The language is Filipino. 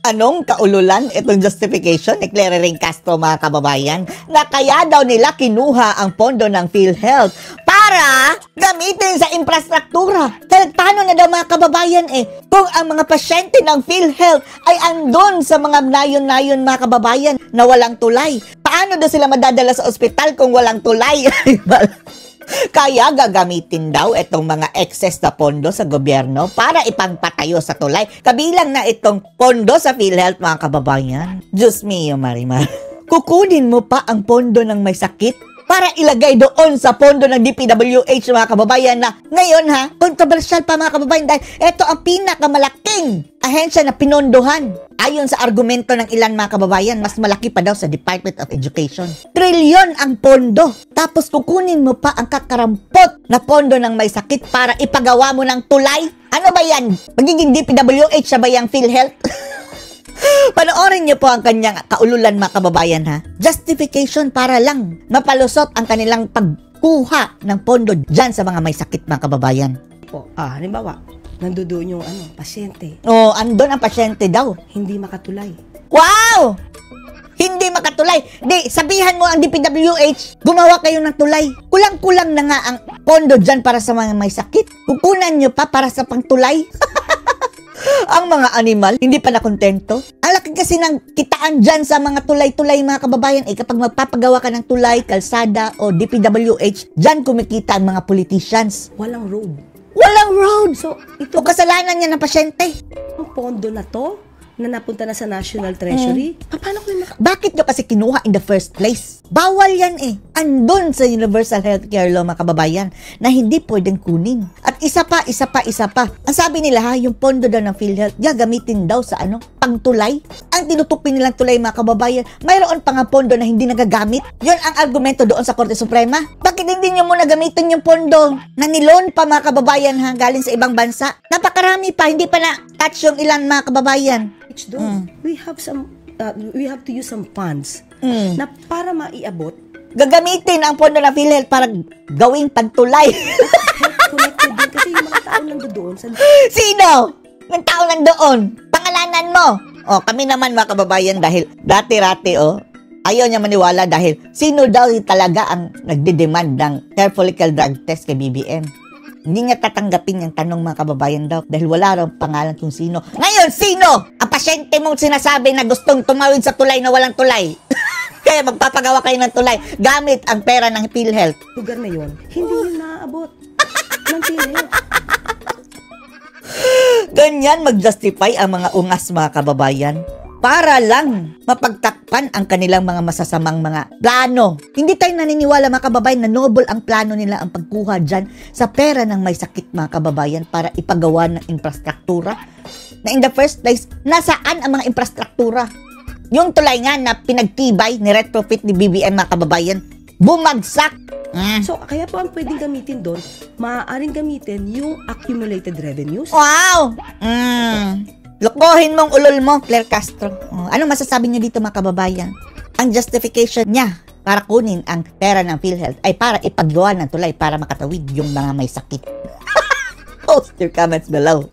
Anong kaululan itong justification ni Clary Castro, mga kababayan, na kaya daw nila kinuha ang pondo ng PhilHealth para gamitin sa infrastruktura? Dahil paano na daw, mga kababayan, kung ang mga pasyente ng PhilHealth ay andon sa mga nayon-nayon, mga kababayan, na walang tulay? Paano daw sila madadala sa ospital kung walang tulay? Kaya gagamitin daw itong mga excess na pondo sa gobyerno para ipangpatayo sa tulay. Kabilang na itong pondo sa PhilHealth, mga kababayan. Diyos mio, Marimar. Kukunin mo pa ang pondo ng may sakit para ilagay doon sa pondo ng DPWH, mga kababayan, na ngayon kontrobersyal pa, mga kababayan, dahil ito ang pinakamalaking ahensya na pinondohan. Ayon sa argumento ng ilan, mga kababayan, mas malaki pa daw sa Department of Education. Trilyon ang pondo. Tapos kukunin mo pa ang kakarampot na pondo ng may sakit para ipagawa mo ng tulay? Ano ba yan? Magiging DPWH siya ba yung PhilHealth? Panoorin niyo po ang kanyang kaululan, mga kababayan, Justification para lang mapalusot ang kanilang pagkuha ng pondo dyan sa mga may sakit, mga kababayan. Halimbawa, nandoon yung pasyente. Andun ang pasyente daw. Hindi makatulay. Wow! Hindi makatulay. Di, sabihan mo ang DPWH, gumawa kayo ng tulay. Kulang-kulang na nga ang pondo dyan para sa mga may sakit. Kukunan nyo pa para sa pangtulay. Ang mga animal, hindi pa nakontento. Ang laki kasi ng kitaan dyan sa mga tulay-tulay, mga kababayan. Kapag magpapagawa ka ng tulay, kalsada o DPWH, dyan kumikita ang mga politicians. Walang road. Walang road! So, ito o kasalanan niya ng pasyente. Ang pondo na to, na napunta na sa National Treasury, paano ko Bakit nyo kasi kinuha in the first place? Bawal yan Andun sa Universal Healthcare Law, mga kababayan, na hindi pwedeng kunin. At isa pa. Ang sabi nila yung pondo daw ng PhilHealth, gagamitin daw sa pangtulay. Ang tinutupin nilang tulay, mga kababayan, mayroon pa nga pondo na hindi nagagamit. Yun ang argumento doon sa Korte Suprema. Bakit hindi nyo muna gamitin yung pondo na nilon pa, mga kababayan, galing sa ibang bansa? Napakarami pa, hindi pa na-touch yung ilan, mga kababayan. We have to use some funds na para maiabot. Gagamitin ang pondo ng PhilHealth para gawing pantulay. Connected din kasi yung mga tao nandoon. Sino? Yung tao nandoon? Pangalanan mo. Kami naman, mga kababayan, dahil dati-rati, ayaw niya maniwala dahil sino daw talaga ang nagdidemand ng hair follicle drug test kay BBM. Hindi niya tatanggapin yung tanong, mga kababayan daw, dahil wala raw pangalan kung sino. Ngayon, sino ang pasyente mong sinasabi na gustong tumawid sa tulay na walang tulay? Kaya magpapagawa kayo ng tulay gamit ang pera ng PhilHealth. Lugar na yun, hindi yun naaabot ng PhilHealth. Ganyan mag-justify ang mga ungas, mga kababayan, para lang mapagtakpan ang kanilang mga masasamang mga plano. Hindi tayo naniniwala, mga kababayan, na noble ang plano nila, ang pagkuha dyan sa pera ng may sakit, mga kababayan, para ipagawa ng infrastruktura. Na in the first place, nasaan ang mga infrastruktura? Yung tulay nga na pinagtibay ni retrofit ni BBM, mga kababayan, bumagsak. So, kaya po ang pwedeng gamitin doon, maaaring gamitin yung accumulated revenues. Wow! Lokohin mong ulol mo, Clary Castro. Ano masasabi niyo dito, mga kababayan? Ang justification niya para kunin ang pera ng PhilHealth ay para ipagawa ng tulay para makatawid yung mga may sakit. Post your comments below.